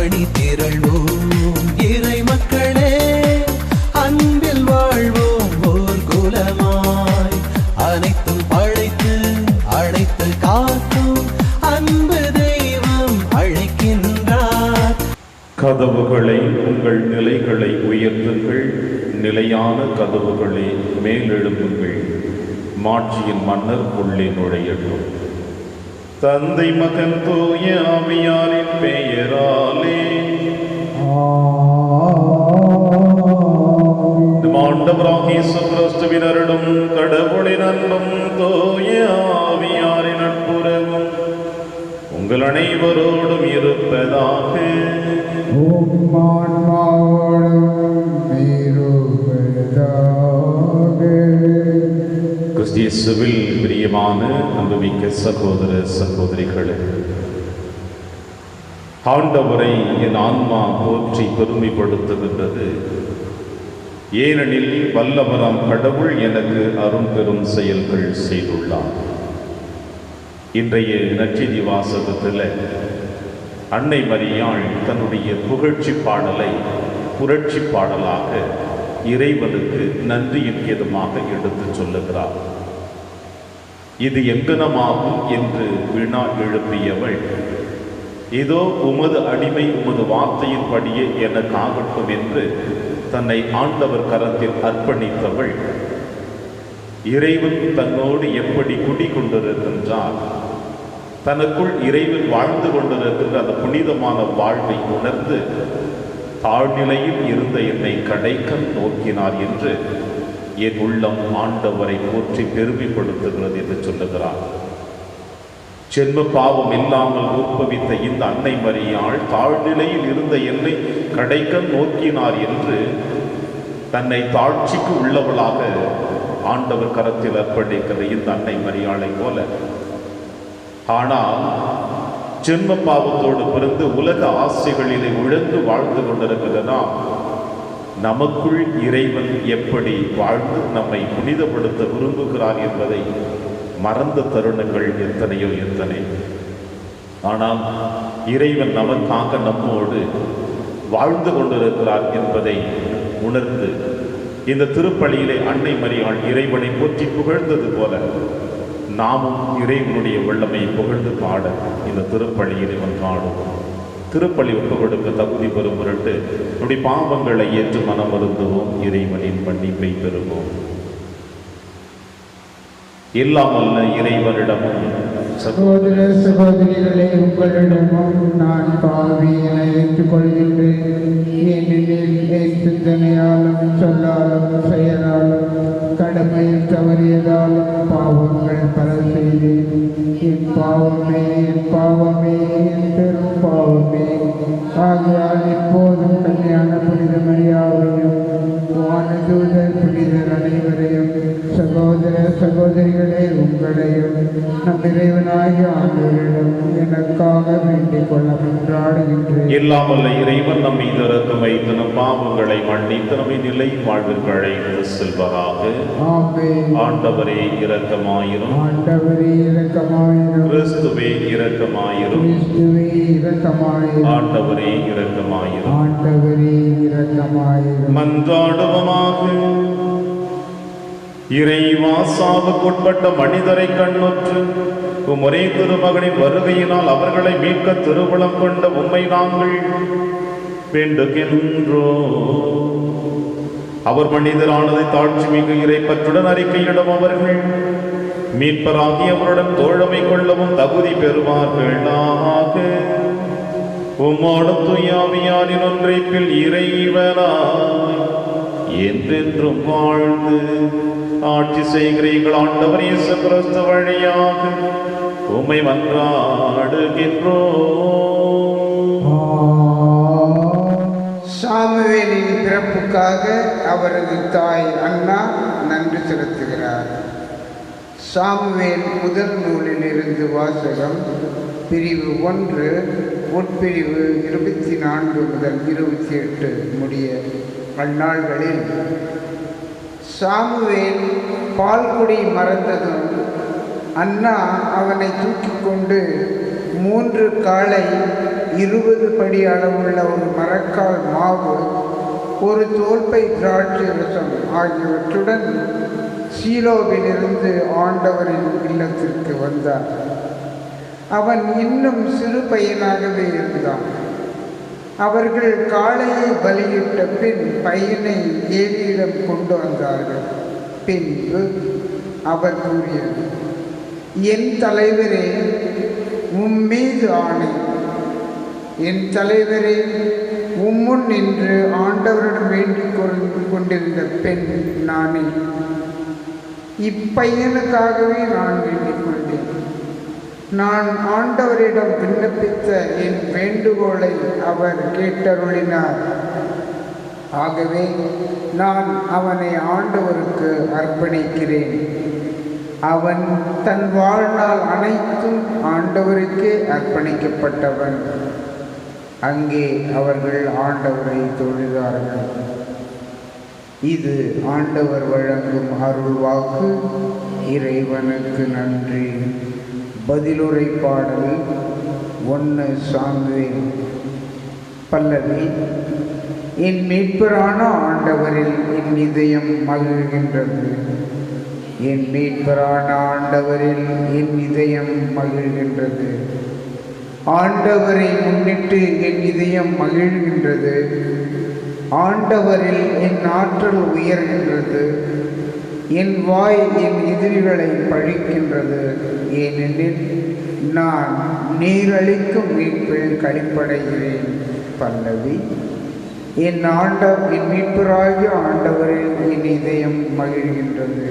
அணி திரள்வோம் இறை மக்களே, அன்பில் வாழ்வோம் ஓர் குலமாய். அனைத்தும் படைத்து அழைத்து காக்கும் அன்பு தெய்வம் அழைக்கின்றார். கதவுகளை உங்கள் நிலைகளை உயர்த்துங்கள், நிலையான கதவுகளை மேலெழும்புங்கள். மாட்சியின் மன்னர் உள்ளே நுழையட்டும். தந்தை மகன் தூய ஆவியாரின் பெயராலே ஆண்டவராகிய இயேசு கிறிஸ்துவின் அருளும் கடவுளின் அன்பும் தூய ஆவியாரின் நட்புறவும் உங்கள் அனைவரோடும் இருப்பதாக. கிறிஸ்தியேசுவில் பிரியமான அன்புமிக்க சகோதர சகோதரிகளே, ஆண்டவரை என் ஆன்மா போற்றி பெருமைப்படுத்துகின்றது. ஏனெனில் வல்லவராம் கடவுள் எனக்கு அரும் பெரும் செயல்கள் செய்துள்ளார். இன்றைய நற்செய்தி வாசகத்தில் அன்னை மரியாள் தன்னுடைய புகழ்ச்சி பாடலை புரட்சி பாடலாக இறைவனுக்கு நன்றியின் கீதமாக எடுத்து சொல்லுகிறார். இது எங்கனமாகும் என்று வினா எழுப்பியவள், இதோ உமது அடிமை உமது வார்த்தையின்படியே எனக்காகட்டும் என்று தன்னை ஆண்டவர் கரத்தில் அர்ப்பணித்தவள், இறைவன் தன்னோடு எப்படி குடிகொண்டிருக்கின்றார், தனக்குள் இறைவன் வாழ்ந்து கொண்டிருக்கின்ற அந்த புனிதமான வாழ்வை உணர்ந்து தாழ்நிலையில் இருந்த என்னை கடைக்கண் நோக்கினார் என்று என் உள்ளம் ஆண்டவரை போற்றி பெருமைப்படுத்துகிறது என்று சொல்லுகிறார். சென்ம பாவம் இல்லாமல் உற்பவித்த இந்த அன்னை மரியாள் தாழ்நிலையில் இருந்த என்னை கடைக்கண் நோக்கினார் என்று தன்னை தாழ்ச்சிக்கு உள்ளவளாக ஆண்டவர் கரத்தில் அர்ப்பணிக்கிற இந்த அன்னை மரியாளை போல, ஆனால் ஜென்ம பாவத்தோடு பிறந்து உலக ஆசைகளிலே உழந்து வாழ்ந்து கொண்டிருக்கிறதா, நமக்குள் இறைவன் எப்படி வாழ்ந்து நம்மை புனிதப்படுத்த விரும்புகிறார் என்பதை மறந்த தருணங்கள் எத்தனையோ எத்தனை. ஆனால் இறைவன் நமக்காக நம்மோடு வாழ்ந்து கொண்டிருக்கிறார் என்பதை உணர்ந்து இந்த திருப்பலியிலே அன்னை மரியாள் இறைவனை போற்றி புகழ்ந்தது போல நாமும் இறைவனுடைய வல்லமை புகழ்ந்து பாட இந்த திருப்பலியில் இவன் பாடுவோம். திருப்பலி ஒப்பு கொடுக்க தகுதி பெறும் பொருட்டு நம்முடைய பாவங்களை ஏற்று மனமருந்துவோம், இறைவனின் மன்னிப்பை பெறுவோம். இல்லாமல்ல இறைவனிடமும் சகோதர சகோதரிகளே, உங்களிடமும் நான் பாவியனை ஏற்றுக்கொள்கின்றேன். ஏனெனில் என் சிந்தனையாலும் சொல்லாலும் செயலாலும் கடமையில் தவறியதாலும் பாவங்கள் பல செய்தேன். என் பாவமே என் பாவமே என் பெரும் பாவமே. ஆகையால் இப்போதும் கல்யாண புனித மரியாவையும் வானதூதர் புனிதர் அனைவரையும் சகோதர சகோதரிகளே உங்களையும் நம் இறைவனாகிய ஆண்டவரிடம் எனக்காக வேண்டிக் கொள்ள மன்றாடுகின்றேன். இல்லாமல்ல இறைவன் நம் மீது இரக்கம் வைத்து நம் பாவங்களை மன்னித்து நம்மை நிலை வாழ்விற்கு அழைத்து செல்வராக. ஆமென். ஆண்டவரே இரக்கமாயிரும். ஆண்டவரே இரக்கமாயிரும். கிறிஸ்துவே இரக்கமாயிரும். கிறிஸ்துவே இரக்கமாயிரும். ஆண்டவரே இரக்கமாயிரும். ஆண்டவரே இரக்கமாயிரும். மன்றாடுவமாக. இறைவா, சாவுக்குட்பட்ட மனிதரை கண்ணுற்று உம்முறை திருமகனின் வருகையினால் அவர்களை மீட்க திருவுளம் கொண்ட உம்மை நாங்கள் வேண்டுகின்றோம். அவர் மனிதரானதை தாழ்ச்சி மிகு இறைப்பற்றுடன் அறிக்கையிடும் அவர்கள் மீட்பராகி அவருடன் தோழமை கொள்ளவும் தகுதி பெறுவார்களாக. உம்மோடு தூயாவியாரின் ஒன்றைப்பில் இறைவனாய் என்றென்றும் வாழ்ந்து ஆட்சி செய்கிறீர்கள் ஆண்டவர் இயேசு கிறிஸ்து வழியாக உம்மை மன்றாடுகின்றோம். சாமுவேலின் பிறப்புக்காக அவரது தாய் அன்னா நன்றி செலுத்துகிறார். சாமுவேல் முதல் நூலிலிருந்து வாசகம். பிரிவு 1 உட்பிரிவு 24 முதல் 28 முடிய. அந்நாள்களில் சாமுவேல் பால்குடி மறந்ததும் அன்னா அவனை தூக்கி கொண்டு 3 காளை 20 படி அளவுள்ள ஒரு மரக்கால் மாவு, ஒரு தோல்பை திராட்சை ரசம் ஆகியவற்றுடன் சீலோவிலிருந்து ஆண்டவரின் இல்லத்திற்கு வந்தார். அவன் இன்னும் சிறு பையனாகவே இருந்தான். அவர்கள் காளையை பலியிட்ட பின் பையனை ஏலியிடம் கொண்டு வந்தார்கள். பின்பு அவர் கூறியது, என் தலைவரே, உம்மீது ஆணை, என் தலைவரே, உம்முன் நின்று ஆண்டவரிடம் வேண்டிக் கொண்டிருந்த பெண் நானே. இப்பையனுக்காகவே நான் வேண்டிக் கொண்டேன். நான் ஆண்டவரிடம் விண்ணப்பித்த என் வேண்டுகோளை அவர் கேட்டருளினார். ஆகவே நான் அவனை ஆண்டவருக்கு அர்ப்பணிக்கிறேன். அவன் தன் வாழ்நாள் அனைத்தும் ஆண்டவருக்கே அர்ப்பணிக்கப்பட்டவன். அங்கே அவர்கள் ஆண்டவரை தொழுதார்கள். இது ஆண்டவர் வழங்கும் அருள் வாக்கு. இறைவனுக்கு நன்றி. பதிலுரை பாடல் 1 சாமுவேல். பல்லவி. என் மீட்பரான ஆண்டவரில் என் இதயம் மகிழ்கின்றது. என் மீட்பரான ஆண்டவரில் என் இதயம் மகிழ்கின்றது. ஆண்டவரை முன்னிட்டு என் இதயம் மகிழ்கின்றது. ஆண்டவரில் என் ஆற்றல் உயர்கின்றது. என் வாய் என் எதிரிகளை பழிக்கின்றது. ஏனெனில் நான் நீரளிக்கும் மீட்பில் களிப்படைகிறேன். பல்லவி. என் மீட்பராகிய ஆண்டவரில் என் இதயம் மகிழ்கின்றது.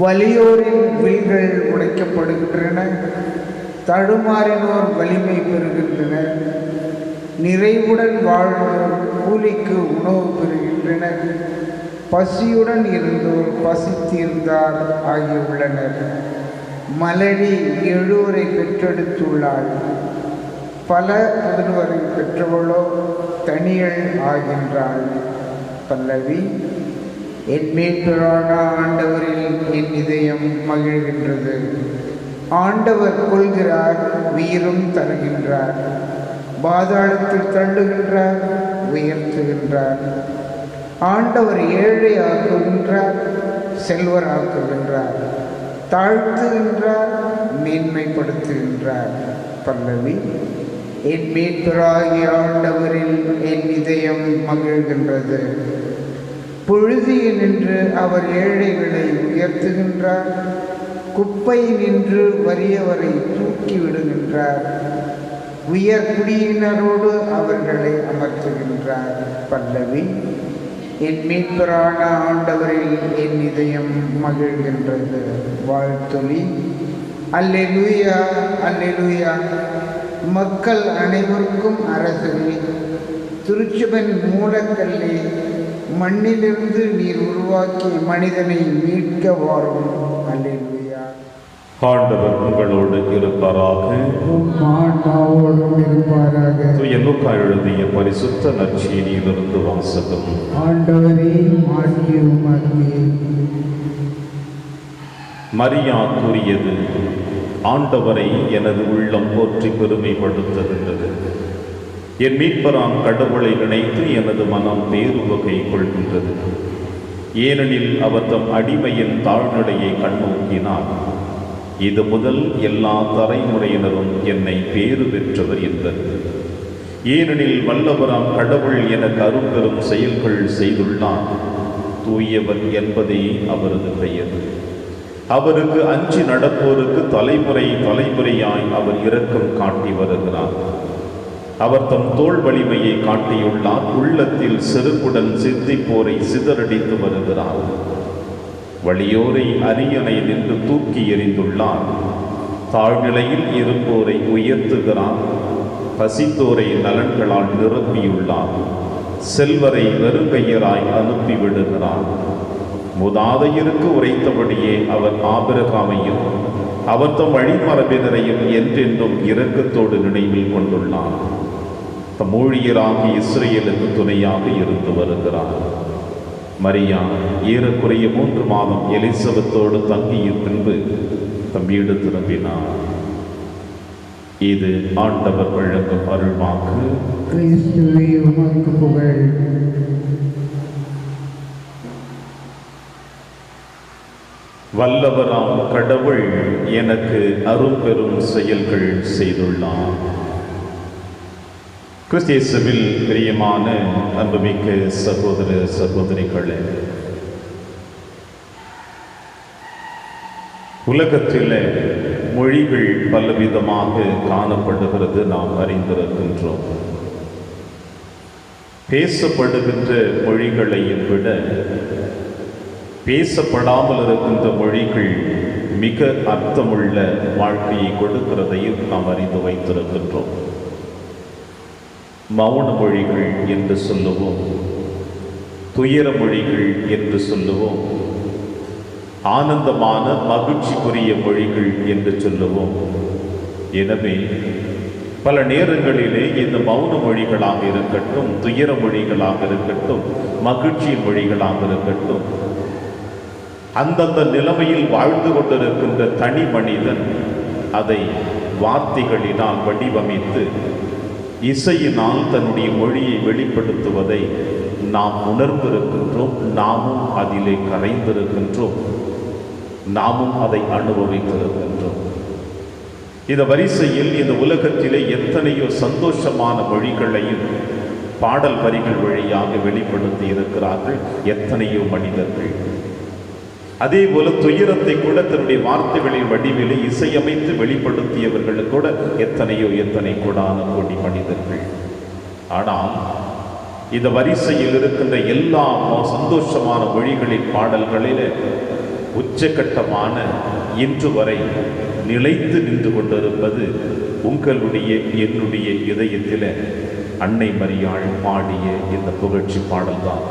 வலியோரின் வில்கள் உடைக்கப்படுகின்றன. தடுமாறினோர் வலிமை பெறுகின்றனர். நிறைவுடன் வாழ்வோர் கூலிக்கு உணவு பெறுகின்றனர். பசியுடன் இருந்தோர் பசி தீர்ந்தார் ஆகியுள்ளனர். மலடி 7 பெற்றெடுத்துள்ளாள். பல முதல்வரை பெற்றவளோ தனியள் ஆகின்றாள். பல்லவி. என் மீட்பரான ஆண்டவரில் என் இதயம் மகிழ்கின்றது. ஆண்டவர் கொள்கிறார், உயிரும் தருகின்றார். பாதாளத்தில் தள்ளுகின்றார், உயர்த்துகின்றார். ஆண்டவர் ஏழை ஆக்குகின்றார், செல்வராக்குகின்றார். தாழ்த்துகின்றார், மேன்மைப்படுத்துகின்றார். பல்லவி. என் மீட்பராகிய ஆண்டவரில் என் இதயம் மகிழ்கின்றது. புழுதியில் நின்று அவர் ஏழைகளை உயர்த்துகின்றார். குப்பையில் நின்று வறியவரை தூக்கி விடுகின்றார். உயர் குடியினரோடு அவர்களை அமர்த்துகின்றார். பல்லவி. என் மீட்பரான ஆண்டவரில் என் இதயம் மகிழ்கின்றது. வாழ்த்தொலி. அல்லேலூயா, அல்லேலூயா. மக்கள் அனைவருக்கும் அரசரே, திருச்சபையின் மூலக்கல்லே, மண்ணிலிருந்து நீர் உருவாக்கி மனிதனை மீட்க வாரும். அல்லேலூயா. ஆண்டவர் உங்களோடு இருப்பாராக. தூய லூக்கா எழுதிய பரிசுத்த நற்செய்தியிலிருந்து வாசகம். ஆண்டவரே, மாட்சி உமக்கே. மரியா கூறியது, ஆண்டவரை எனது உள்ளம் போற்றி பெருமைப்படுத்துகின்றது. என் மீட்பராம் கடவுளை நினைத்து எனது மனம் பேருவகை கொள்கின்றது. ஏனெனில் அவர் தம் அடிமையின் தாழ்நிலையை கண்ணோக்கினார். இது முதல் எல்லா தலைமுறையினரும் என்னை பேறு பெற்றவர் என்பது. ஏனெனில் வல்லவராம் கடவுள் எனக்கு அரும்பெரும் செயல்கள் செய்துள்ளார். தூயவர் என்பதே அவரது பெயர். அவருக்கு அஞ்சி நடப்போருக்கு தலைமுறை தலைமுறையாய் அவர் இரக்கம் காட்டி வருகிறார். அவர் தம் தோள் வலிமையை காட்டியுள்ளார். உள்ளத்தில் செருக்குடன் சித்திப்போரை சிதறடித்து வருகிறார். வலியோரை அரியணை நின்று தூக்கி எறிந்துள்ளார். தாழ்நிலையில் இருப்போரை உயர்த்துகிறார். பசித்தோரை நலன்களால் நிரப்பியுள்ளார். செல்வரை வெறுங்கையராய் அனுப்பிவிடுகிறார். முதாதையருக்கு உரைத்தபடியே அவர் ஆபிரகாமையும் அவர் தம் வழிமரபினரையும் என்றென்றும் இரக்கத்தோடு நினைவில் கொண்டுள்ளார். தம் ஊழியராகி இஸ்ரேலுக்கு துணையாக இருந்து வருகிறார். மரியா ஏறக்குறைய 3 மாதம் எலிசபெத்தோடு தங்கிய பின்பு தம் வீடு திரும்பினார். இது ஆண்டவர் வழங்கும் அருள்வாக்கு. கிறிஸ்துவே உமக்கு புகழ். வல்லவராம் கடவுள் எனக்கு அரும்பெரும் செயல்கள் செய்துள்ளார். கிறிஸ்தேசுவில் பிரியமான அன்புமிக்க சகோதர சகோதரிகளே, உலகத்தில் மொழிகள் பலவிதமாக காணப்படுகிறது, நாம் அறிந்திருக்கின்றோம். பேசப்படுகின்ற மொழிகளையும் விட பேசப்படாமல் இருக்கின்ற மொழிகள் மிக அர்த்தமுள்ள வாழ்க்கையை கொடுக்கிறதையும் நாம் அறிந்து வைத்திருக்கின்றோம். மௌன மொழிகள் என்று சொல்லுவோம், துயர மொழிகள் என்று சொல்லுவோம், ஆனந்தமான மகிழ்ச்சிக்குரிய மொழிகள் என்று சொல்லுவோம். எனவே பல நேரங்களிலே இந்த மௌன மொழிகளாக இருக்கட்டும், துயர மொழிகளாக இருக்கட்டும், மகிழ்ச்சி மொழிகளாக இருக்கட்டும், அந்தந்த நிலைமையில் வாழ்ந்து கொண்டிருக்கின்ற தனி மனிதன் அதை வார்த்தைகளினால் வடிவமைத்து இசையினால் தன்னுடைய மொழியை வெளிப்படுத்துவதை நாம் உணர்ந்திருக்கின்றோம். நாமும் அதிலே கரைந்திருக்கின்றோம், நாமும் அதை அனுபவித்திருக்கின்றோம். இந்த வரிசையில் இந்த உலகத்திலே எத்தனையோ சந்தோஷமான மொழிகளையும் பாடல் வரிகள் வழியாக வெளிப்படுத்தி இருக்கிறார்கள் எத்தனையோ மனிதர்கள். அதே போல துயரத்தை கூட தன்னுடைய வார்த்தைகளின் வடிவிலே இசையமைத்து வெளிப்படுத்தியவர்கள் கூட எத்தனை கோடான கோடி மனிதர்கள். ஆனால் இந்த வரிசையில் இருக்கின்ற எல்லா சந்தோஷமான மொழிகளின் பாடல்களில் உச்சகட்டமான இன்று வரை நிலைத்து நின்று கொண்டிருப்பது உங்களுடைய என்னுடைய இதயத்தில் அன்னை மரியாள் பாடிய இந்த புகழ்ச்சி பாடல்தான்.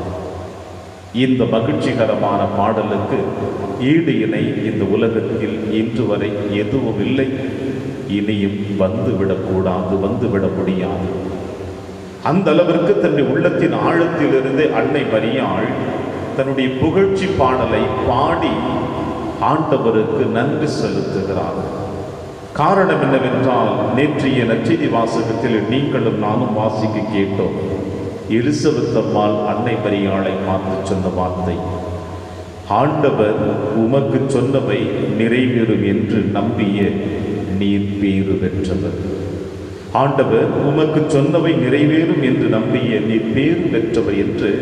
இந்த மகிழ்ச்சிகரமான பாடலுக்கு ஈடு இணை இந்த உலகத்தில் இன்று வரை எதுவும் இல்லை, இனியும் வந்துவிடக்கூடாது, வந்துவிட முடியாது. அந்த அளவிற்கு தன்னுடைய உள்ளத்தின் ஆழத்திலிருந்து அன்னை மரியாள் தன்னுடைய புகழ்ச்சி பாடலை பாடி ஆண்டவருக்கு நன்றி செலுத்துகிறார். காரணம் என்னவென்றால், நேற்றைய நற்செய்தி வாசகத்தில் நீங்களும் நானும் வாசிக்க கேட்டோம். எலிசபெத் அம்மாள் அன்னை மரியாளை பார்த்து சொன்ன வார்த்தை, ஆண்டவர் உமக்கு சொன்னவை நிறைவேறும் என்று நம்பிய நீர் பேறு பெற்றவர். ஆண்டவர் உமக்கு சொன்னவை நிறைவேறும் என்று நம்பிய நீர் பேறு பெற்றவர் என்று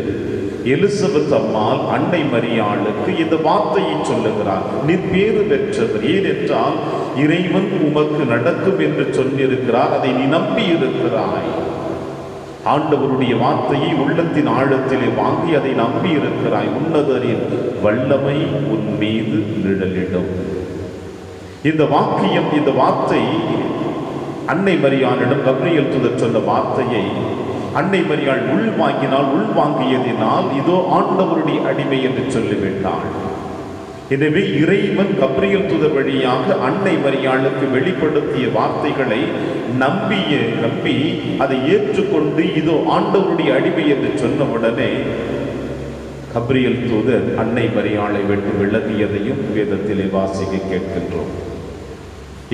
எலிசபெத் அம்மாள் அன்னை மரியாளுக்கு இந்த வார்த்தையை சொல்லுகிறார். நீர் பேறு பெற்றவர். ஏனென்றால் இறைவன் உமக்கு நடக்கும் என்று சொல்லியிருக்கிறார், அதை நீ நம்பி இருக்கிறாய். ஆண்டவருடைய வார்த்தையை உள்ளத்தின் ஆழத்திலே வாங்கி அதை நம்பி இருக்கிறாய். உன்னதரின் வல்லமை உன் மீது நிழலிடும். இந்த வாக்கியம், இந்த வார்த்தை அன்னை மரியாளிடம் கப்ரியேல் தூதர் சொன்ன வார்த்தையை அன்னை மரியாள் உள்வாங்கினால், உள்வாங்கியதினால் இதோ ஆண்டவருடைய அடிமை என்று சொல்லிவிட்டாள். எனவே இறைவன் கப்ரியேல் தூதர் வழியாக அன்னை மரியாளுக்கு வெளிப்படுத்திய வார்த்தைகளை நம்பி அதை ஏற்றுக்கொண்டு இதோ ஆண்டவருடைய அடிமை என்று சொன்னவுடனே கப்ரியேல் தூதர் அன்னை மரியாளை விட்டு விலகியதையும் வேதத்திலே வாசிக்க கேட்கின்றோம்.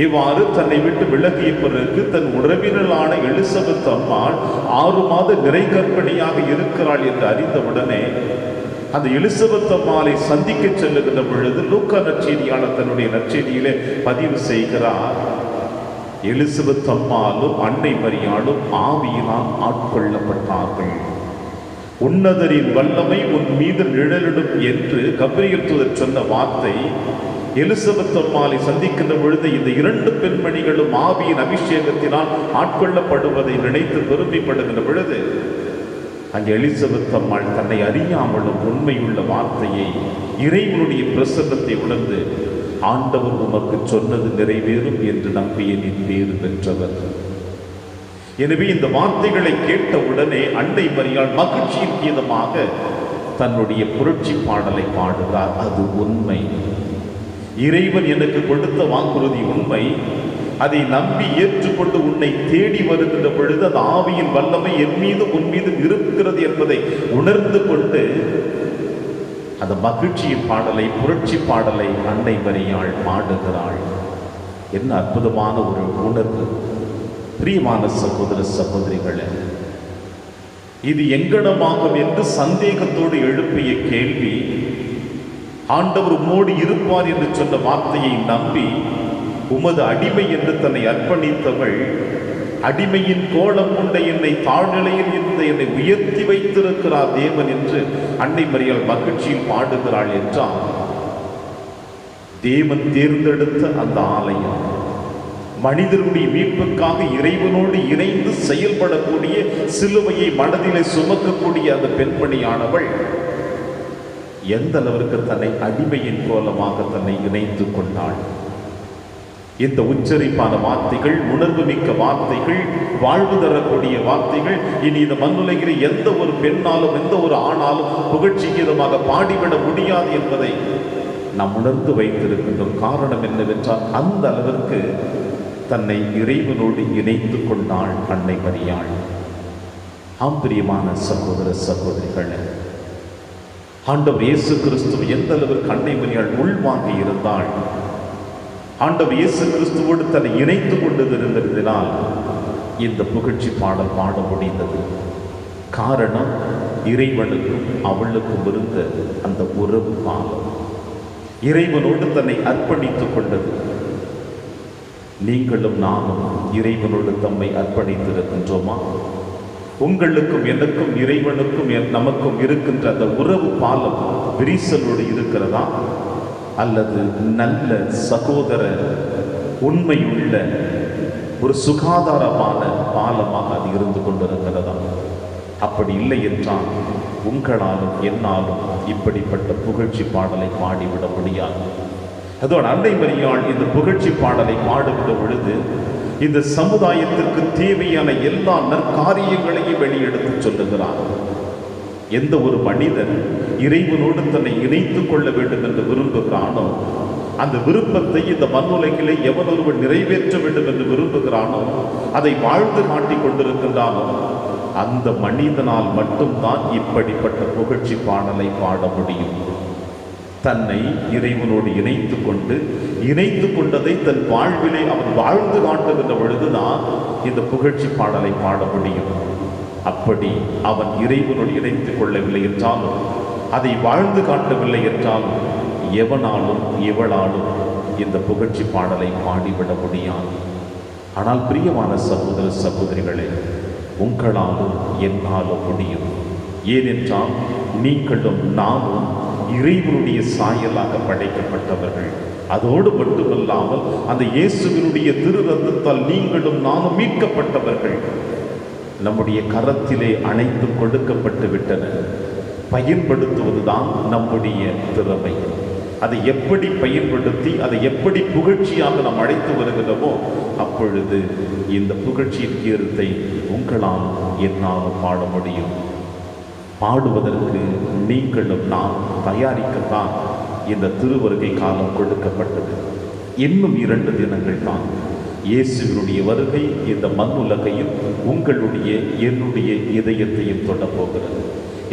இவ்வாறு தன்னை விட்டு விலகிய பிறகு தன் உறவினரான எலிசபெத் அம்மாள் 6 மாத நிறை கர்ப்பிணியாக இருக்கிறாள் என்று அறிந்தவுடனே அந்த எலிசபெத் அம்மாளை சந்திக்க செல்லுகின்ற பொழுது லூக்கா நற்செய்தியாளர் தன்னுடைய நற்செய்தியிலே பதிவு செய்கிறார். எலிசபெத் அம்மாளும் அன்னை மரியாளும் ஆவியினால் ஆட்கொள்ளப்பட்டார்கள். உன்னதரின் வல்லமை உன் மீது நிழலிடும் என்று கப்ரியேல் தூதர் சொன்ன வார்த்தை எலிசபெத் அம்மாளை சந்திக்கின்ற பொழுது இந்த 2 பெண்மணிகளும் ஆவியின் அபிஷேகத்தினால் ஆட்கொள்ளப்படுவதை நினைத்து பெருமைப்படுகின்ற பொழுது அங்கே எலிசபெத் அம்மாள் தன்னை அறியாமலும் உண்மையுள்ள வார்த்தையை, இறைவனுடைய பிரசன்னத்தை உணர்ந்து ஆண்டவர் உமக்கு சொன்னது நிறைவேறும் என்று நம்பிய நீ பேறு பெற்றவர். எனவே இந்த வார்த்தைகளை கேட்ட உடனே அன்னை மரியாள் மகிழ்ச்சியின் கீதமாக தன்னுடைய புரட்சி பாடலை பாடுகிறார். அது உண்மை, இறைவன் எனக்கு கொடுத்த வாக்குறுதி உண்மை. அதை நம்பி ஏற்றுக்கொண்டு உன்னை தேடி வருகின்ற பொழுது அந்த ஆவியின் வல்லமை என் மீது உன் மீது இருக்கிறது என்பதை உணர்ந்து கொண்டு அந்த மகிழ்ச்சியின் பாடலை, புரட்சி பாடலை அன்னை மரியாள் பாடுகிறாள். என்ன அற்புதமான ஒரு உணர்வு! பிரியமான சகோதர சகோதரிகளே, இது எங்கனமாகும் என்று சந்தேகத்தோடு எழுப்பிய கேள்வி, ஆண்டவர் உம்மோடு இருப்பார் என்று சொன்ன வார்த்தையை நம்பி உமது அடிமை என்று தன்னை அர்ப்பணித்தவள், அடிமையின் கோலம் கொண்ட என்னை தாழ்நிலையில் இருந்த என்னை உயர்த்தி வைத்திருக்கிறார் தேவன் என்று அன்னை மரியாள் மகிழ்ச்சியில் பாடுகிறாள் என்றால், தேவன் தேர்ந்தெடுத்த அந்த ஆலயம், மனிதனுடைய மீட்புக்காக இறைவனோடு இணைந்து செயல்படக்கூடிய, சிலுவையை மனதிலே சுமக்கக்கூடிய அந்த பெண்மணியானவள் எந்த அளவிற்கு தன்னை அடிமையின் கோலமாக தன்னை இணைத்து கொண்டாள். இந்த உச்சரிப்பான வார்த்தைகள், உணர்வு மிக்க வார்த்தைகள், வாழ்வு தரக்கூடிய வார்த்தைகள் இனி இந்த மண்ணுலகில் எந்த ஒரு பெண்ணாலும் எந்த ஒரு ஆணாலும் புகழ்ச்சிகீதமாக பாடிவிட முடியாது என்பதை நாம் உணர்ந்து வைத்திருக்கின்றோம். காரணம் என்னவென்றால், அந்த அளவிற்கு தன்னை இறைவனோடு இணைத்து கொண்டாள் அன்னை மரியாள். ஆம்பிரியமான சகோதர சகோதரிகளே, ஆண்டவர் இயேசு கிறிஸ்துவ எந்த அளவிற்கு அன்னை மரியாள் உள்வாங்கி இருந்தாள், ஆண்டவர் இயேசு கிறிஸ்துவோடு தன்னை இணைத்து கொண்டிருந்ததினால் இந்த புகழ்ச்சி பாடல் பாட முடிந்தது. காரணம், இறைவனுக்கும் அவளுக்கும் இருந்த அந்த உறவு பாலம், இறைவனோடு தன்னை அர்ப்பணித்துக் கொண்டது. நீங்களும் நானும் இறைவனோடு தம்மை அர்ப்பணித்திருக்கின்றோமா? உங்களுக்கும் எனக்கும் இறைவனுக்கும் நமக்கும் இருக்கின்ற அந்த உறவு பாலம் விரிசலோடு இருக்கிறதா? அல்லது நல்ல சகோதர உண்மையுள்ள ஒரு சுகாதாரமான பாலமாக அது இருந்து கொண்டிருக்கிறதா? அப்படி இல்லை என்றால் உங்களாலும் என்னாலும் இப்படிப்பட்ட புகழ்ச்சி பாடலை பாடிவிட முடியாது. அதோடு அன்னை மரியாள் இந்த புகழ்ச்சி பாடலை பாடுகிற பொழுது இந்த சமுதாயத்திற்கு தேவையான எல்லா நற்காரியங்களையும் வெளியெடுத்து சொல்லுகிறார். எந்த ஒரு மனிதன் இறைவனோடு தன்னை இணைத்துக் கொள்ள வேண்டும் என்று விரும்புகிறானோ, அந்த விருப்பத்தை இந்த மண்ணுலகிலே எவன் ஒருவன் நிறைவேற்ற வேண்டும் என்று விரும்புகிறானோ, அதை வாழ்ந்து காட்டிக் கொண்டிருக்கின்றானோ, அந்த மனிதனால் மட்டும்தான் இப்படிப்பட்ட புகழ்ச்சி பாடலை பாட முடியும். தன்னை இறைவனோடு இணைத்து கொண்டதை தன் வாழ்விலே அவன் வாழ்ந்து காட்டுகின்ற பொழுதுதான் இந்த புகழ்ச்சி பாடலை பாட முடியும். அப்படி அவன் இறைவனோடு இணைத்துக் கொள்ளவில்லை என்றாலும், அதை வாழ்ந்து காட்டவில்லை என்றாலும், எவனாலும் எவளாலும் இந்த புகழ்ச்சி பாடலை பாடிவிட முடியாது. ஆனால் பிரியமான சகோதர சகோதரிகளே, உங்களாலும் என்னாலும் முடியும். ஏனென்றால் நீங்களும் நானும் இறைவனுடைய சாயலாக படைக்கப்பட்டவர்கள். அதோடு மட்டுமல்லாமல் அந்த இயேசுவினுடைய திரு ரத்தத்தால் நீங்களும் நானும் மீட்கப்பட்டவர்கள். நம்முடைய கரத்திலே அனைத்து கொடுக்கப்பட்டு விட்டன. பயன்படுத்துவதுதான் நம்முடைய திறமை. அதை எப்படி பயன்படுத்தி அதை எப்படி புகழ்ச்சியாக நாம் அழைத்து வருகிறோமோ, அப்பொழுது இந்த புகழ்ச்சியின் கீர்த்தை உங்களால் என்னால் பாட முடியும். பாடுவதற்கு நீங்களும் நாம் தயாரிக்கத்தான் இந்த திருவருகை காலம் கொடுக்கப்பட்டது. இன்னும் 2 தினங்கள் தான் இயேசுவினுடைய வருகை இந்த மண்ணுலகையும் உங்களுடைய என்னுடைய இதயத்தையும் தொடப்போகிறது.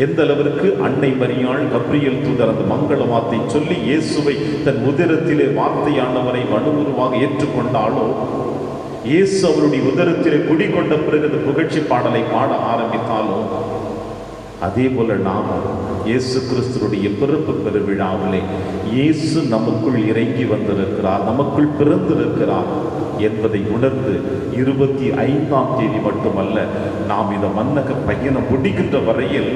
எந்த அளவிற்கு அன்னை மரியாள் கப்ரியேல் தூதர் அந்த மங்கள வார்த்தை சொல்லி இயேசுவை தன் உதரத்திலே வார்த்தையானவரை மனுவுருவாக ஏற்றுக்கொண்டாலோ, இயேசு அவருடைய உதரத்திலே குடிகொண்ட பிறகு இந்த புகழ்ச்சி பாடலை பாட ஆரம்பித்தாலோ, அதே போல நாம் இயேசு கிறிஸ்துடைய பிறப்பு பெருவிழாவிலே இயேசு நமக்குள் இறங்கி வந்திருக்கிறார், நமக்குள் பிறந்திருக்கிறார் என்பதை உணர்ந்து 25ஆம் தேதி மட்டுமல்ல, நாம் இந்த மன்னக பயணம் முடிக்கின்ற வரையில்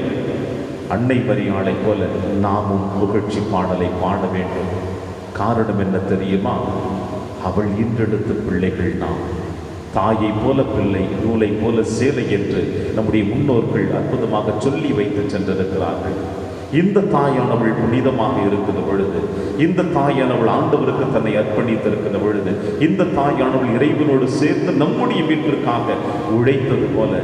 அன்னை மரியாளை போல நாமும் புகழ்ச்சி பாடலை பாட வேண்டும். காரணம் என்ன தெரியுமா? அவள் ஈன்றெடுத்த பிள்ளைகள் நாம். தாயை போல பிள்ளை, நூலை போல சேலை என்று நம்முடைய முன்னோர்கள் அற்புதமாக சொல்லி வைத்து சென்றிருக்கிறார்கள். இந்த தாயானவள் புனிதமாக இருக்கிற பொழுது, இந்த தாயானவள் ஆண்டவருக்கு தன்னை அர்ப்பணித்திருக்கிற பொழுது, இந்த தாயானவள் இறைவனோடு சேர்ந்து நம்முடைய மீட்பிற்காக உழைத்தது போல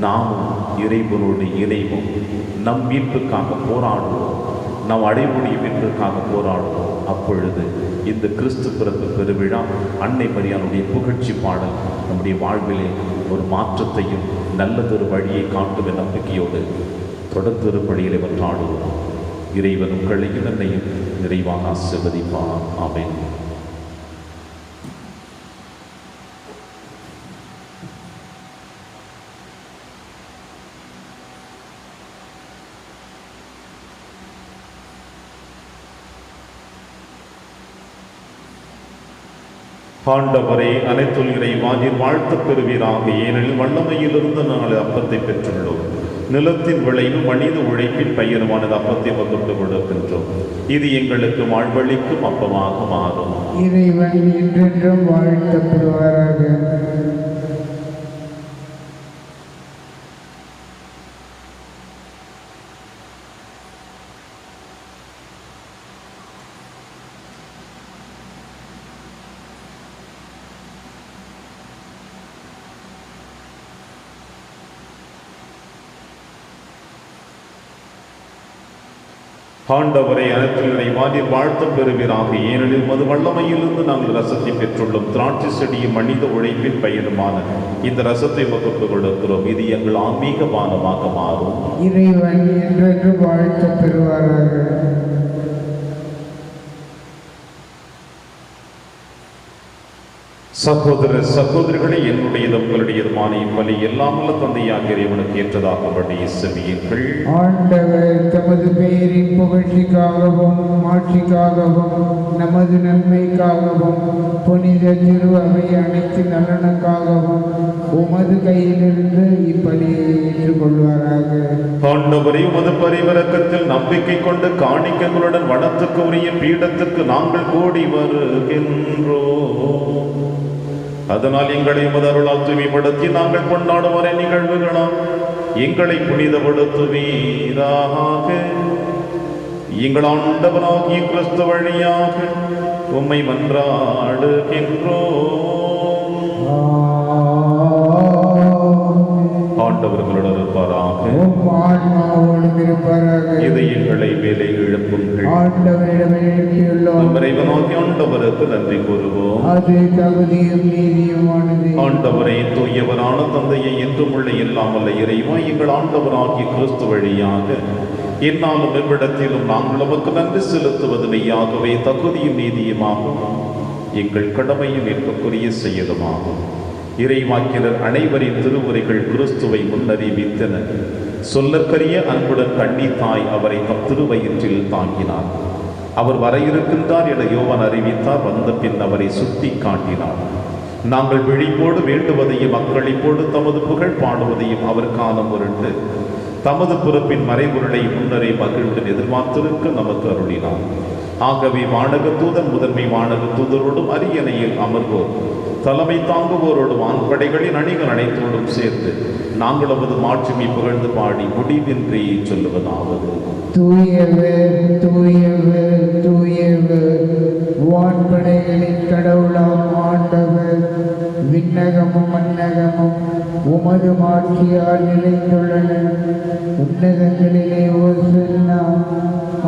நாமும் இறைவனோடு இணைவோம். நம் மீட்புக்காக போராடுவோம், நாம் அடைவுடைய மீட்புக்காக போராடுவோம். அப்பொழுது இந்த கிறிஸ்து பிறப்பு பெருவிழா, அன்னை மரியாளுடைய புகழ்ச்சி பாடல் நம்முடைய வாழ்விலே ஒரு மாற்றத்தையும் நல்லதொரு வழியை காட்டும் என்ற நம்பிக்கையோடு தொடர்ந்து பணிகளை வற்றாடுவோம். இறைவன் உங்களையும் என்னையும் நிறைவாக ஆசீர்வதிப்பார். ஆமென். ஆண்டவரே, அனைத்துல் இறைவானின் வாழ்த்துப் பெறுவீராக. ஏனெனில் வல்லமையிலிருந்து நாங்கள் அப்பத்தை பெற்றுள்ளோம். நிலத்தின் விளைவு மனித உழைப்பின் பயிரமானது அப்பத்தை வகுத்து கொடுக்கின்றோம். இது எங்களுக்கு வாழ்வழிக்கும் அப்பமாக மாறும். இறைவன் என்றென்றும் வாழ்த்தப்படுவாராக. ஆண்டவரை, அனைத்துல் இறைவானின் வாழ்த்துப் பெறுவீராக. ஏனெனில் மது வல்லமையிலிருந்து நாங்கள் ரசத்தை பெற்றுள்ளோம். திராட்சை செடியும் மனித உழைப்பின் பயிலுமான இந்த ரசத்தை வகுப்பு கொடுக்கிறோம். இது எங்கள் ஆன்மீக பானமாக மாறும். இறைவன் என்றென்றும் வாழ்த்தப் பெறுவாராக. சகோதர சகோதரிகளை, என்னுடையதும் உங்களுடையதுமான இப்பலி எல்லாம் வல்ல தந்தையாக இறைவனுக்கு ஏற்றதாகும்படி செவியுங்கள். ஆண்டவர் தமது பெயரின் புகழ்ச்சிக்காகவும் மாட்சிக்காகவும் நமது நன்மைக்காகவும் புனித திரு அவை அனைத்து நலனுக்காகவும் உமது கையிலிருந்து இப்பலியை ஏற்றுக்கொள்வாராக. ஆண்டவரே, உமது பரிவரக்கத்தில் நம்பிக்கை கொண்டு காணிக்கைகளுடன் வனத்துக்கு உரிய பீடத்துக்கு நாங்கள் கூடி வருகின்றோம். அதனால் எங்களை உமது அருளால் தூய்மைப்படுத்தி நாங்கள் கொண்டாடும் வரை நிகழ்வுகளால் எங்களை புனிதப்படுத்துவீராக. எங்கள் ஆண்டவராகிய கிறிஸ்து வழியாக உம்மை மன்றாடுகின்றோம். ஆண்டவர்களுடன் இருப்பாராக. இதை எங்களை மேலே எழுப்புங்கள். ஆண்டவருக்கு நன்றி கூறுவோம். ஆண்டவரை, தூயவரான தந்தையை என்றும் உள்ள எல்லாம் வல்ல இறைவா, எங்கள் ஆண்டவராகிய கிறிஸ்து வழியாக என்னாலும் எவ்விடத்திலும் நாங்கள் நமக்கு நன்றி செலுத்துவது மெய்யாகவே தகுதியும் நீதியுமாகும், எங்கள் கடமையும் ஏற்கக்கூடிய செயலுமாகும். இறைவாக்கினர் அனைவரின் திருவுரைகள் கிறிஸ்துவை முன்னறிவித்தன. சொல்லற்கரிய அன்புடன் கண்ணி தாய் அவரை தம் திருவயிற்றில் தாங்கினார். அவர் வர இருக்கின்றார் என யோவான் அறிவித்தார். வந்த பின் அவரை சுட்டி காட்டினார். நாங்கள் விழிப்போடு வேண்டுவதையும் அக்களிப்போடு தமது புகழ் பாடுவதையும் அவர் காலம் உருண்டு தமது பிறப்பின் மறைபொருளை முன்னரே மகிழ்வுடன் எதிர்பார்த்திருக்க நமக்கு அருளினார். ஆகவே வானக தூதன் முதன்மை வானக தூதரோடும் அரியணையில் அமர்வோர் தலைமை தாங்குவோரோடும் ஆண்படைகளின் அணிகள் அனைத்தோடும் சேர்ந்து நாங்கள் அவரது மாட்சிமை புகழ்ந்து பாடி முடிவின்றி சொல்லுவதாவது: தூயவர் தூயவர் தூயவர், வான்படைகளின் கடவுளாம் ஆண்டவர், விண்ணகமும் மன்னகமும் உமது மாட்சியால் நிறைந்துள்ளன. உன்னதங்களிலே ஓசன்னா.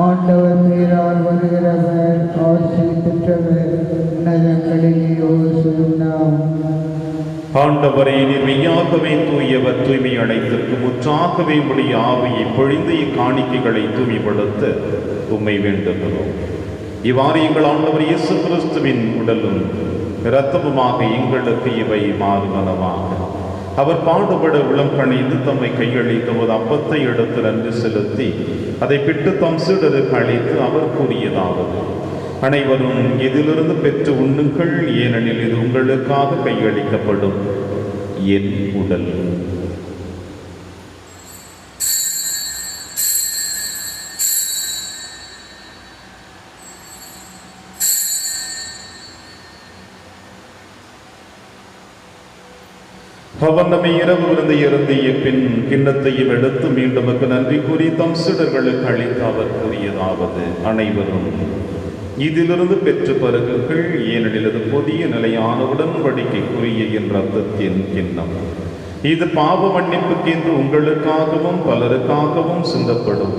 ஆண்டவர் பேரால் வருகிறவர் ஆசி பெற்றவர். உன்னதங்களிலே ஓசன்னா. ஆண்டவரே, நீர் மெய்யாகவே தூயவர், தூய்மை அனைத்திற்கு முற்றாகவே உடைய ஆவியை பொழிந்து இக்காணிக்கைகளை தூய்மைப்படுத்த உம்மை வேண்டுகிறோம். இவ்வாறு எங்கள் ஆண்டவர் இயேசு கிறிஸ்துவின் உடலும் இரத்தமுமாக எங்களுக்கு இவை மாறுமனவாக. அவர் பாடுபட உளம் கணிந்து தம்மை கையளித்தபோது அப்பத்தை எடுத்து நன்றி செலுத்தி அதை பிட்டு தம் சீடருக்கு அளித்து அவர் கூறியதாவது: அனைவரும் இதிலிருந்து பெற்று உண்ணுங்கள், ஏனெனில் இது உங்களுக்காக கையளிக்கப்படும் என் உடல். அவர் நம்மை இரவு விருந்தை இருந்திய பின் கிண்ணத்தையும் எடுத்து மீண்டும் நன்றி கூறி தம் சீடர்களுக்கு அளித்து அவர் கூறியதாவது: அனைவரும் இதிலிருந்து பெற்று பருகுங்கள், ஏனெனில் இது புதிய நிலையான உடன்படிக்கைக்குரிய என் இரத்தத்தின் கிண்ணம். இது பாவ மன்னிப்புக்கென்று உங்களுக்காகவும் பலருக்காகவும் சிந்தப்படும்.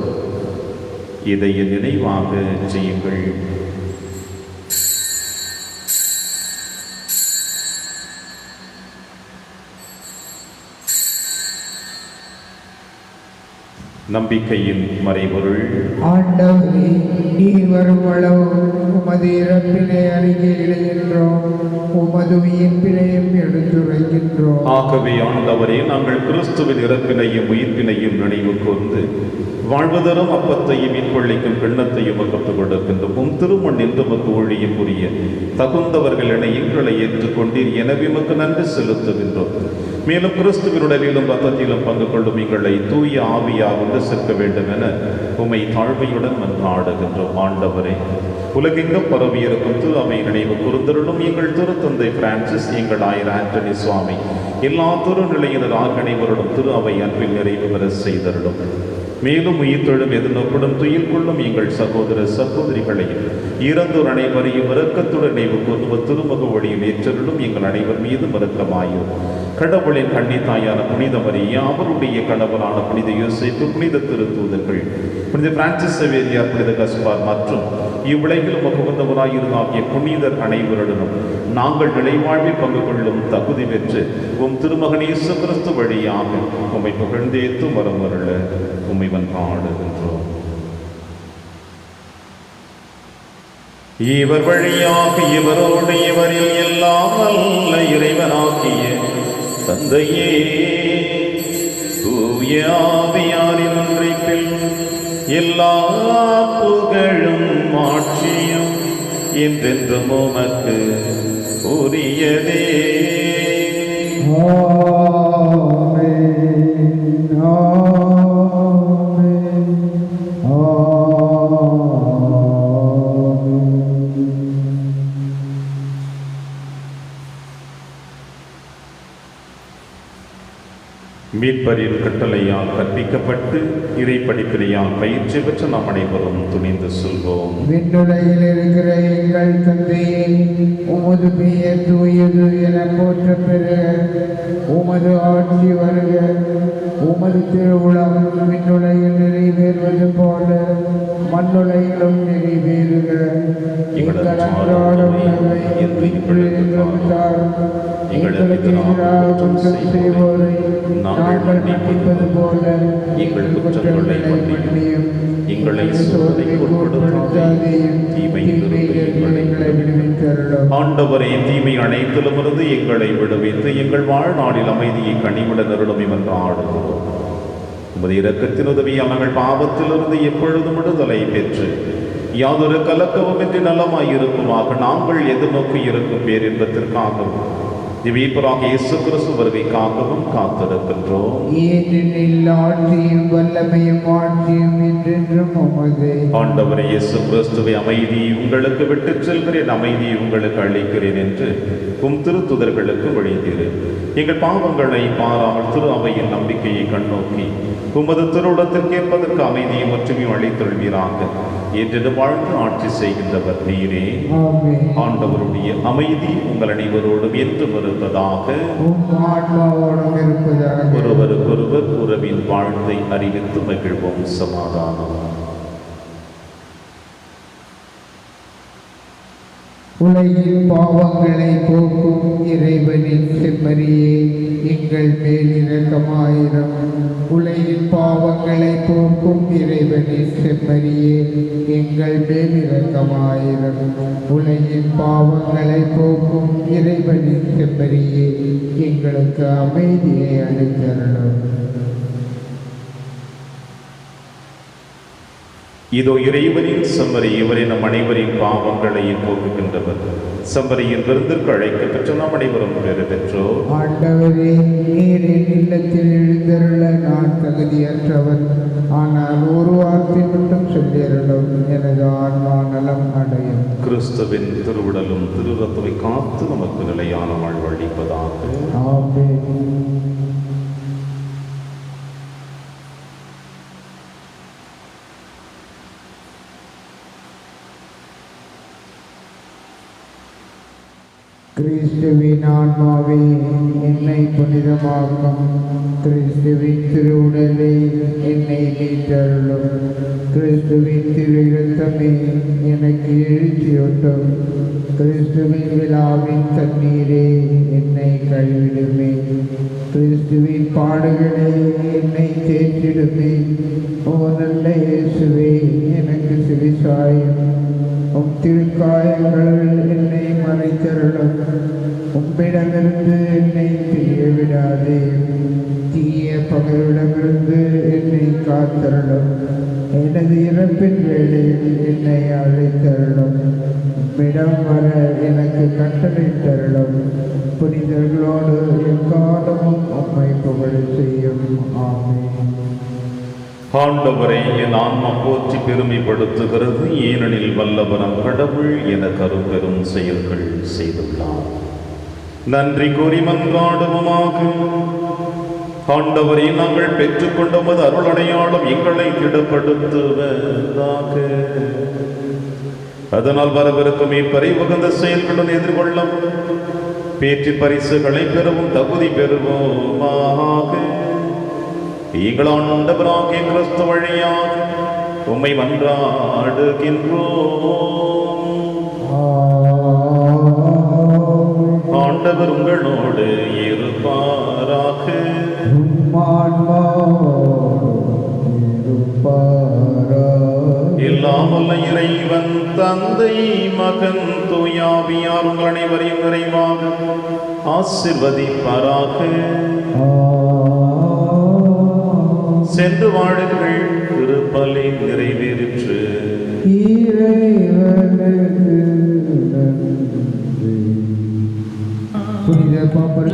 இதை நினைவாக செய்யுங்கள். நம்பிக்கையின் மறைபொருள். ஆண்டவரே, நீர் வரும் அளவு உமது இறப்பினை அறிக்கையிடுகின்றோம், உமது உயிர்ப்பினையும் எடுத்துரைக்கின்றோம். ஆகவே ஆண்டவரே, நாங்கள் கிறிஸ்துவின் இறப்பினையும் உயிர்ப்பினையும் நினைவு கூர்ந்து வாழ்வதரும் அப்பத்தையும் மீன்கொள்ளிக்கும் கிண்ணத்தையும் ஒப்புக் கொடுக்கின்றோம். திருமண் என்று மக்கு ஊழியம் புரிய தகுந்தவர்கள் என எங்களை ஏற்றுக்கொண்டீர். எனவே மக்கு நன்றி செலுத்துகின்றோம். மேலும் கிறிஸ்துவினுடலிலும் ரத்தத்திலும் பங்கு கொள்ளும் எங்களை தூய ஆவியாக ஒன்று சேர்க்க வேண்டும் என உம்மை தாழ்மையுடன் மன்றாடுகின்றோம். ஆண்டவரே, உலகெங்கும் பரவி இருக்கும் திரு அவை நினைவு கூர்ந்தருளும். எங்கள் திருத்தந்தை பிரான்சிஸ், எங்கள் ஆயர் ஆண்டனி சுவாமி, எல்லா திருநிலையினர் அனைவருடன் திரு அவை அன்பில் நிறைவு பெற செய்தருளும். மேலும் உயிர்த்தெழும் எதிர்நோக்குடன் துயில் கொள்ளும் எங்கள் சகோதர சகோதரிகளையும் இறந்தோர் அனைவரையும் இரக்கத்துடன் நினைவு கூர்ந்து திருமுக வழியில் ஏற்றருளும். எங்கள் அனைவர் மீது இரக்கமாயும் கடவுளின் கன்னித்தாயான புனித மரியா, அவருடைய கணவரான புனித யோசேப்பு, புனித திருத்தூதர்கள், புனித பிரான்சிஸ் சேவேரியார், புனித கஸ்பார் மற்றும் இவ்வுலகில் உமக்கு உகந்தவராயிருந்தாகிய புனிதர் அனைவருடனும் நாங்கள் நிலைவாழ்வில் பங்கு கொள்ளும் தகுதி பெற்று உம் திருமகன் இயேசு கிறிஸ்து வழியாக உம்மை புகழ்ந்தேத்து வரமருள உம்மை மன்றாடுகின்றோம். இவர் வழியாக இவரோடு இவரில் எல்லாம் அல்ல இறைவனாகிய தந்தையே, தூய ஆவியாரின் ஒன்றிப்பில் எல்லா புகழும் ஆட்சியும் என்றென்றும் உமக்கு உரியதே. மீட்பரின் கட்டளையால் கற்பிக்கப்பட்டு இறை படிப்பினையால் பயிற்சி பெற்ற நாம் அனைவரும் துணிந்து சொல்வோம். விண்ணுலகில் இருக்கிற எங்கள் தந்தையே, உமது பெயர் தூயது என போற்ற பெறுக. உமது ஆட்சி வருக. உமது திருவுளம் விண்ணுலகில் நிறைவேறுவது போல மண்ணுலகிலும் நிறைவேறுக. எங்கள் அன்றாட உணவை இன்று எங்களுக்கு தாரும். எங்களுக்கு எதிராக குற்றம் செய்வோரை நாங்கள் மன்னிப்பது போல எங்கள் குற்றங்களை மன்னியும். எங்களை சோதனைக்கு உட்படுத்தாதேயும், தீமையிலிருந்து எங்களை விடுவித்தருளும். ஆண்டவரே, தீமை அனைத்திலுமிருந்து எங்களை விடுவித்து எங்கள் வாழ்நாளில் அமைதியை கனிவுடன் அருளும் என்று ஆடுகிறோம். உமது இரக்கத்தின் உதவியால் நாங்கள் பாவத்திலிருந்து எப்பொழுதும் விடுதலை பெற்று யாதொரு கலக்கவுமின்றி நலமாயிருக்குமாக நாங்கள் எதிர்நோக்கி இருக்கும் பேரின்பத்திற்காகவும் திவ்யராக இயேசு கிறிஸ்து வருகைக்காகவும் காத்திருக்கின்றோம். ஏனெனில் ஆட்சியும் வல்லமையும் ஆட்சியும் என்றென்றும் உமதே. ஆண்டவரே இயேசு கிறிஸ்துவை, அமைதியை உங்களுக்கு விட்டுச் செல்கிறேன், அமைதியை உங்களுக்கு அளிக்கிறேன் என்று உம் திருத்துதர்களுக்கு வழிந்தீர். எங்கள் பாவங்களை பாராமல் திரு அவையின் நம்பிக்கையை கண்ணோக்கி உமது திருவுளத்திற்கு ஏற்பதற்கு அமைதியை ஒற்றுமையும் அளித்தொள்வீராக. என்று வாழ்ந்து ஆட்சி செய்கின்றவர் நீரே. ஆண்டவருடைய அமைதி உங்கள் அனைவரோடும் என்றும் இருப்பதாக. ஒருவருக்கொருவர் உறவின் வாழ்த்தை அறிவித்து மகிழ்வோம். சமாதானம். உலகின் பாவங்களை போக்கும் இறைவனின் செம்மறியே, எங்கள் மேல் இரக்கமாயிரம். உலகின் பாவங்களை போக்கும் இறைவனின் செம்மறியே, எங்கள் மேல் இரக்கமாயிரம். உலகின் பாவங்களை போக்கும் இறைவனின் செம்மறியே, எங்களுக்கு அமைதியை அளித்தருளும். இதோ இறைவனின் செம்மறி, இவரை நம் அனைவரின் பாவங்களையும் போக்குகின்றவர். செம்மறியின் விருந்திற்கு அழைக்கப்பெற்ற நாம் அனைவரும் பெறு பெற்றோர். ஆண்டவரே, நீரின் இல்லத்தில் எழுந்தருள நான் தகுதியற்றவர். ஆனால் ஒரு வார்த்தை மட்டும் சொல்லியருளும், எனது ஆன்மா நலம் அடையும். கிறிஸ்துவின் திருவுடலும் திருரத்துவை காத்து நமக்கு நிலையான வாழ்வளிப்பதாக. ஆமென். கிறிஸ்துவின் ஆன்மாவே, என்னை புனிதமாக்கும். கிறிஸ்துவின் திருவுடலை என்னை மீட்டருளும். கிறிஸ்துவின் திரு இரத்தமே எனக்கு எழுச்சியூட்டும். கிறிஸ்துவின் விழாவின் தண்ணீரே என்னை கழுவிடுமே. கிறிஸ்துவின் பாடுகளே என்னை தேற்றிடுமே. ஓ நல்ல இயேசுவே, எனக்கு செவிசாயும். உம் திருக்காயங்கள் என்னை மறைத்தருளும். உம்மிடமிருந்து என்னை பிரிய விடாதே. தீய பகையிடமிருந்து என்னை காத்தருளும். எனது இறப்பின் வேளையில் என்னை அழைத்தருளும். உம்மிடம் வர எனக்கு கட்டளை தருளும். புனிதர்களோடு எக்காலமும் உம்மை புகழ செய்யும். ஆமென். ஆண்டவரை என் ஆன்மா போற்றி பெருமைப்படுத்துகிறது, ஏனெனில் வல்லவரம் கடவுள் என கருப்பெரும் செயல்கள் செய்துள்ளார். நன்றி கூறி மன்றாடுவோமாக. ஆண்டவரை நாங்கள் பெற்றுக்கொண்ட உமது அருளடையாளம் எங்களை திடப்படுத்துவதாக. அதனால் வரவிருக்கும் இப்பறை உகந்த செயல்களுடன் எதிர்கொள்ளும் பேற்றி பரிசுகளை பெறவும் தகுதி பெறுவோமாக. எங்கள் ஆண்டவராகிய கிறிஸ்து வழியாக உம்மை மன்றாடுகின்றோம். ஆண்டவர் உங்களோடு இருப்பாராக. எல்லாம் வல்ல இறைவன் தந்தை மகன் தூயாவியார் உங்கள் அனைவரையும் நிறைவாக ஆசீர்வதிப்பாராக. சென்று வாழுங்கள், திருப்பலி நிறைவேறிற்று. புனித பாப்பர்